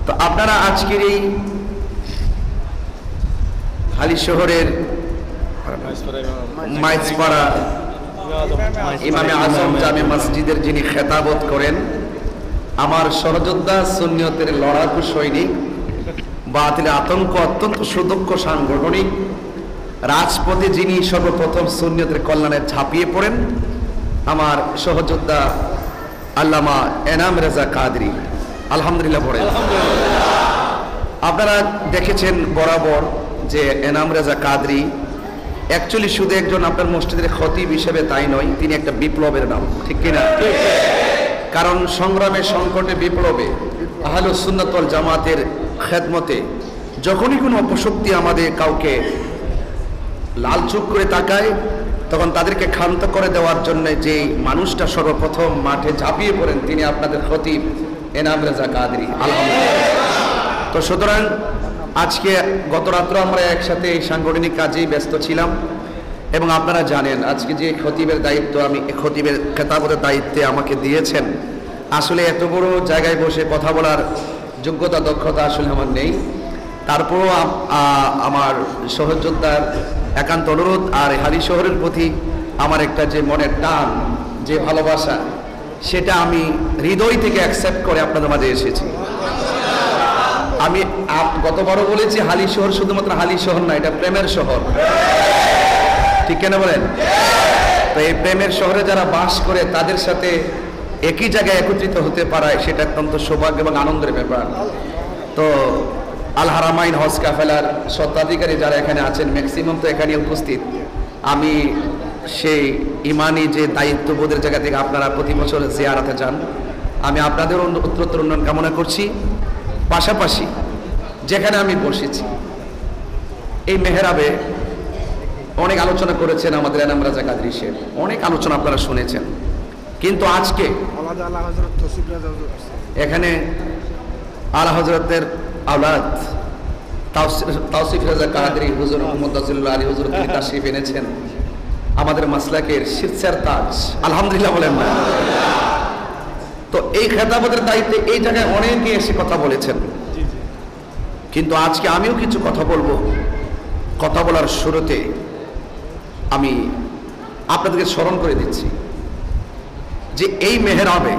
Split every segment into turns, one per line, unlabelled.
তো আপনারা আজকের এই হালি শহরের মাইজপাড়া ইমামে আজম জামে মসজিদের যিনি খেতাবত করেন, আমার সহযোদ্ধা সুন্নিয়তের লড়াকু সৈনিক, বাতিল আতঙ্ক অত্যন্ত সুদক্ষ সাংগঠনিক, রাজপথে যিনি সর্বপ্রথম সুন্নিয়তের কল্যাণে ঝাঁপিয়ে পড়েন, আমার সহযোদ্ধা আল্লামা এনাম রেজা কাদরি। আলহামদুলিল্লাহ পড়েন। আপনারা দেখেছেন বরাবর যে এনাম রেজা কাদরি অ্যাকচুয়ালি শুধু একজন আপনার মসজিদের খতিব হিসেবে তাই নয়, তিনি একটা বিপ্লবের নাম, ঠিক কিনা? কারণ সংগ্রামে, সংকটে, বিপ্লবে আহলুস সুন্নাত ওয়াল জামাতের খেদমতে যখনই কোনো অপশক্তি আমাদের কাউকে লাল চোখ করে তাকায়, তখন তাদেরকে ক্ষান্ত করে দেওয়ার জন্য যে মানুষটা সর্বপ্রথম মাঠে ঝাঁপিয়ে পড়েন, তিনি আপনাদের খতিব এনাম রেজা কাদরি। আলহামদুলিল্লাহ। তো সুতরাং আজকে গত রাত্র আমরা একসাথে এই সাংগঠনিক কাজেই ব্যস্ত ছিলাম, এবং আপনারা জানেন আজকে যে খতিবের দায়িত্ব, আমি খতিবের খেতাবতের দায়িত্বে আমাকে দিয়েছেন, আসলে এত বড় জায়গায় বসে কথা বলার যোগ্যতা দক্ষতা আসলে আমার নেই। তারপরও আমার সহযোদ্ধার একান্ত অনুরোধ আর হালি শহরের প্রতি আমার একটা যে মনের টান, যে ভালোবাসা, সেটা আমি হৃদয় থেকে অ্যাকসেপ্ট করে আপনাদের মাঝে এসেছি। আমি গতবারও বলেছি হালি শহর শুধুমাত্র হালি শহর না, এটা প্রেমের শহর, ঠিক কেন বলেন? তো এই প্রেমের শহরে যারা বাস করে তাদের সাথে একই জায়গায় একত্রিত হতে পারায় সেটা অত্যন্ত সৌভাগ্য এবং আনন্দের ব্যাপার। তো আল হারামাইন হজ কাফেলার স্বত্বাধিকারী যারা এখানে আছেন, ম্যাক্সিমাম তো এখানে উপস্থিত। আমি সেই ইমানি যে দায়িত্ববোধের জায়গা থেকে আপনারা প্রতি বছর জিয়ারাতে যান, আমি আপনাদের উত্তরোত্তর উন্নয়ন কামনা করছি। পাশাপাশি যেখানে আমি বসেছি এই মেহরাবে অনেক আলোচনা করেছেন আমাদের এনাম রেজা কাদরি সাহেব, অনেক আলোচনা আপনারা শুনেছেন, কিন্তু আজকে এখানে আলা হযরতের আওলাদ তাওসিফ রেজা কাদরি হুজুর মুহাম্মদ রাসূলুল্লাহ আলী হুজুর তিনি তাশরীফ এনেছেন, আমাদের মাসলাকের শীর্ষের তাজ। আলহামদুলিল্লাহ বলেন না? তো এই খেতাবতের দায়িত্বে এই জায়গায় অনেকে এসে কথা বলেছেন, কিন্তু আজকে আমিও কিছু কথা বলবো। কথা বলার শুরুতে আমি আপনাদেরকে স্মরণ করে দিচ্ছি যে এই মেহরাবে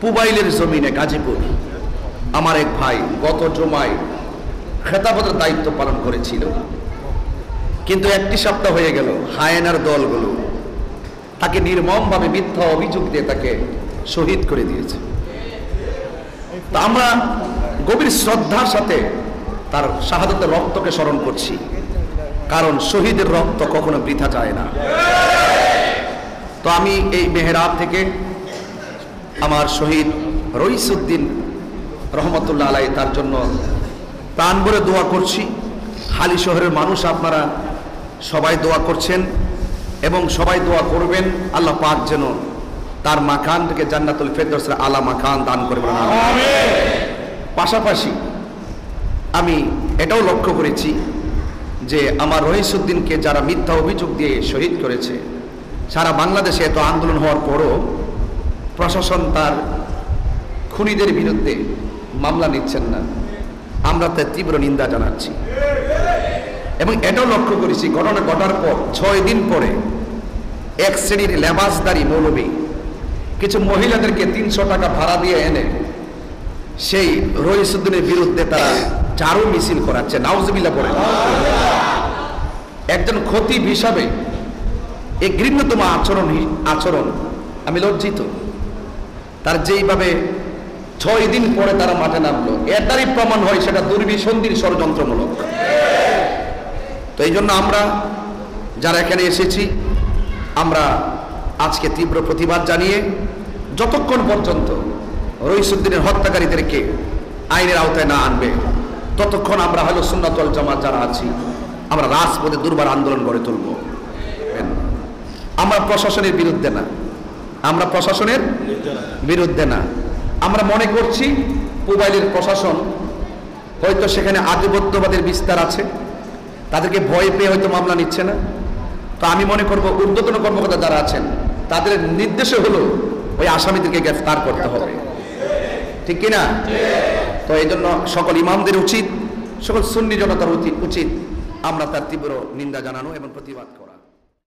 পুবাইলের জমিনে গাজীপুর আমার এক ভাই গত জুমায় খেতাবতের দায়িত্ব পালন করেছিল, কিন্তু একটি সপ্তাহ হয়ে গেল হায়েনার দলগুলো তাকে নির্মমভাবে মিথ্যা অভিযোগ দিয়ে তাকে শহীদ করে দিয়েছে। তা আমরা গভীর শ্রদ্ধার সাথে তার শাহাদাতের রক্তকে স্মরণ করছি, কারণ শহীদের রক্ত কখনো বৃথা যায় না। তো আমি এই মেহরাব থেকে আমার শহীদ রইসউদ্দিন রহমতুল্লাহ আলাই তার জন্য প্রাণ ভরে দোয়া করছি। হালি শহরের মানুষ আপনারা সবাই দোয়া করছেন এবং সবাই দোয়া করবেন, আল্লাহ পাক যেন তার মাকান থেকে জান্নাতুল ফেরদৌসের আলা মাকান দান করবেন। পাশাপাশি আমি এটাও লক্ষ্য করেছি যে আমার রইসউদ্দিনকে যারা মিথ্যা অভিযোগ দিয়ে শহীদ করেছে, সারা বাংলাদেশে এত আন্দোলন হওয়ার পরও প্রশাসন তার খুনিদের বিরুদ্ধে মামলা নিচ্ছেন না। আমরা তার তীব্র নিন্দা জানাচ্ছি এবং এটাও লক্ষ্য করেছি ঘটনা ঘটার পর 6 দিন পরে এক শ্রেণীর লেবাসদারি মৌলবী কিছু মহিলাদেরকে 300 টাকা ভাড়া দিয়ে এনে সেই রইসউদ্দিনের বিরুদ্ধে তারা ঝাড়ু মিছিল করাচ্ছে। নাউজুবিল্লাহ পড়ে। একজন খতিব হিসাবে এই ঘৃণ্যতম আচরণ আমি লজ্জিত। তার যেইভাবে 6 দিন পরে তারা মাঠে নামলো, এটারই প্রমাণ হয় সেটা দুর্বিসন্ধির ষড়যন্ত্রমূলক। তো এই জন্য আমরা যারা এখানে এসেছি, আমরা আজকে তীব্র প্রতিবাদ জানিয়ে যতক্ষণ পর্যন্ত রইসউদ্দিনের হত্যাকারীদেরকে আইনের আওতায় না আনবে, ততক্ষণ আমরা আহলুস সুন্নাত ওয়াল জামাত যারা আছি আমরা রাজপথে দুর্বার আন্দোলন গড়ে তুলব। আমরা প্রশাসনের বিরুদ্ধে না, আমরা প্রশাসনের বিরুদ্ধে না। আমরা মনে করছি পুবাইলের প্রশাসন হয়তো সেখানে আধিপত্যবাদের বিস্তার আছে, তাদেরকে ভয় পেয়ে হয়তো মামলা নিচ্ছে না। তো আমি মনে করব ঊর্ধ্বতন কর্মকর্তা যারা আছেন তাদের নির্দেশে হলো ওই আসামিদেরকে গ্রেফতার করতে হবে, ঠিক কিনা? তো এই জন্য সকল ইমামদের উচিত, সকল সুন্নি জনতার উচিত আমরা তার তীব্র নিন্দা জানানো এবং প্রতিবাদ করা।